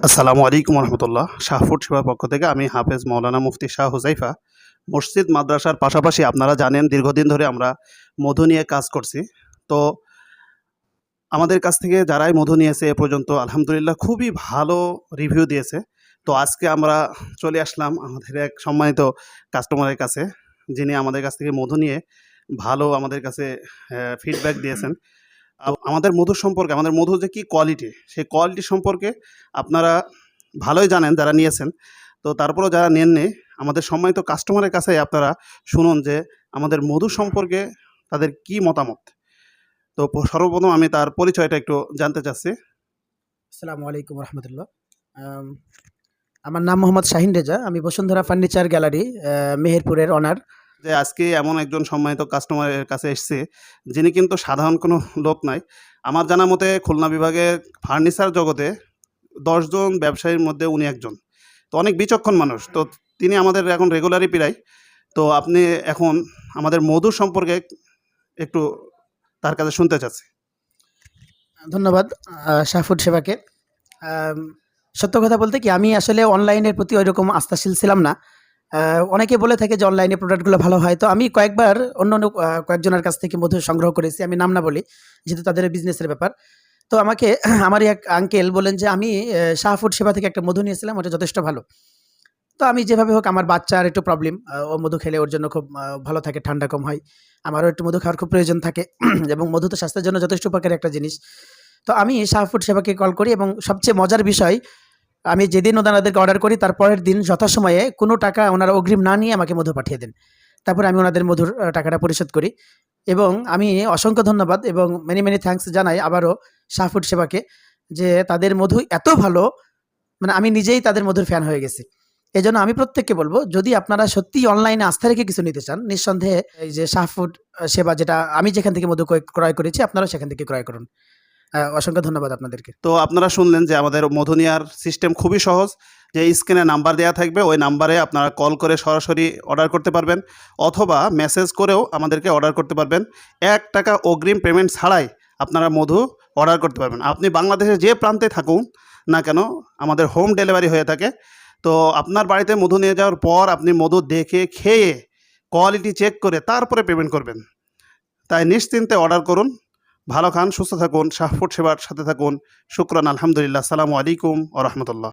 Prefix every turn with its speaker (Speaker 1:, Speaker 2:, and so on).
Speaker 1: আসসালামু আলাইকুম রহমতুল্লাহ। শাহফুড সেবার পক্ষ থেকে আমি হাফেজ মাওলানা মুফতি শাহ হুজাইফা। মসজিদ মাদ্রাসার পাশাপাশি আপনারা জানেন দীর্ঘদিন ধরে আমরা মধু নিয়ে কাজ করছি। তো আমাদের কাছ থেকে যারাই মধু নিয়েছে এ পর্যন্ত আলহামদুলিল্লাহ খুবই ভালো রিভিউ দিয়েছে। তো আজকে আমরা চলে আসলাম আমাদের এক সম্মানিত কাস্টমারের কাছে, যিনি আমাদের কাছ থেকে মধু নিয়ে ভালো আমাদের কাছে ফিডব্যাক দিয়েছেন। আমাদের মধুর সম্পর্কে, আমাদের মধুর যে কী কোয়ালিটি, সেই কোয়ালিটি সম্পর্কে আপনারা ভালোই জানেন যারা নিয়েছেন। তো তারপরেও যারা নেননি, আমাদের সম্মানিত কাস্টমারের কাছে আপনারা শুনুন যে আমাদের মধু সম্পর্কে তাদের কী মতামত। তো সর্বপ্রথম আমি তার পরিচয়টা একটু জানতে চাচ্ছি।
Speaker 2: আসসালামু আলাইকুম রহমতুল্লাহ। আমার নাম মোহাম্মদ শাহিন রেজা। আমি বসুন্ধরা ফার্নিচার গ্যালারি মেহেরপুরের অনার।
Speaker 1: যে আজকে এমন একজন সম্মানিত কাস্টমারের কাছে এসেছি, যিনি কিন্তু সাধারণ কোনো লোক নয়। আমার জানা মতে খুলনা বিভাগের ফার্নিচার জগতে ১০ জন ব্যবসায়ীর মধ্যে উনি একজন। তো অনেক বিচক্ষণ মানুষ। তো তিনি আমাদের এখন রেগুলারই প্রায়। তো আপনি এখন আমাদের মধু সম্পর্কে একটু তার কাছে শুনতে চাচ্ছি।
Speaker 2: ধন্যবাদ শাহফুড সেবাকে। আম সত্য কথা বলতে কি, আমি আসলে অনলাইনের প্রতি ওইরকম আস্থাশীল ছিলাম না। অনেকে বলে থাকে যে অনলাইনে প্রোডাক্টগুলো ভালো হয়। তো আমি কয়েকবার অন্য কয়েকজনের কাছ থেকে মধু সংগ্রহ করেছি। আমি নাম না বলি, যেহেতু তাদের বিজনেসের ব্যাপার। তো আমাকে আমারই এক আঙ্কেল বলেন যে, "আমি শাহফুড সেবা থেকে একটা মধু নিয়েছিলাম, ওটা যথেষ্ট ভালো।" তো আমি যেভাবে হোক, আমার বাচ্চার একটু প্রবলেম, ও মধু খেলে ওর জন্য খুব ভালো থাকে, ঠান্ডা কম হয়। আমারও একটু মধু খাওয়ার খুব প্রয়োজন থাকে এবং মধু তো স্বাস্থ্যের জন্য যথেষ্ট উপকারী একটা জিনিস। তো আমি শাহফুড সেবাকে কল করি এবং সবচেয়ে মজার বিষয়, আমি যেদিন ওনাদেরকে অর্ডার করি তার পরের দিন যথাসময়ে কোনো টাকা ওনারা অগ্রিম না নিয়ে আমাকে মধু পাঠিয়ে দেন। তারপরে আমি ওনাদের মধুর টাকাটা পরিশোধ করি এবং আমি অসংখ্য ধন্যবাদ এবং মেনি থ্যাংকস জানাই আবারও শাহফুড সেবাকে, যে তাদের মধু এত ভালো, মানে আমি নিজেই তাদের মধুর ফ্যান হয়ে গেছি। এজন্য আমি প্রত্যেককে বলব, যদি আপনারা সত্যিই অনলাইনে আস্থা রেখে কিছু নিতে চান, নিঃসন্দেহে এই যে শাহফুড সেবা, যেটা আমি যেখান থেকে মধু ক্রয় করেছি, আপনারাও সেখান থেকে ক্রয় করুন। অসংখ্য ধন্যবাদ আপনাদেরকে।
Speaker 1: তো আপনারা শুনলেন যে আমাদের মধু নেওয়ার সিস্টেম খুবই সহজ। যে স্ক্রিনে নাম্বার দেওয়া থাকবে, ওই নাম্বারে আপনারা কল করে সরাসরি অর্ডার করতে পারবেন, অথবা মেসেজ করেও আমাদেরকে অর্ডার করতে পারবেন। ৳১ অগ্রিম পেমেন্ট ছাড়াই আপনারা মধু অর্ডার করতে পারবেন। আপনি বাংলাদেশের যে প্রান্তে থাকুন না কেন, আমাদের হোম ডেলিভারি হয়ে থাকে। তো আপনার বাড়িতে মধু নিয়ে যাওয়ার পর আপনি মধু দেখে, খেয়ে, কোয়ালিটি চেক করে তারপরে পেমেন্ট করবেন। তাই নিশ্চিন্তে অর্ডার করুন। ভালো খান, সুস্থ থাকুন, শাহফুড সেবার সাথে থাকুন। শুকরান, আলহামদুলিল্লাহ। আসসালামু আলাইকুম ওয়া রাহমাতুল্লাহ।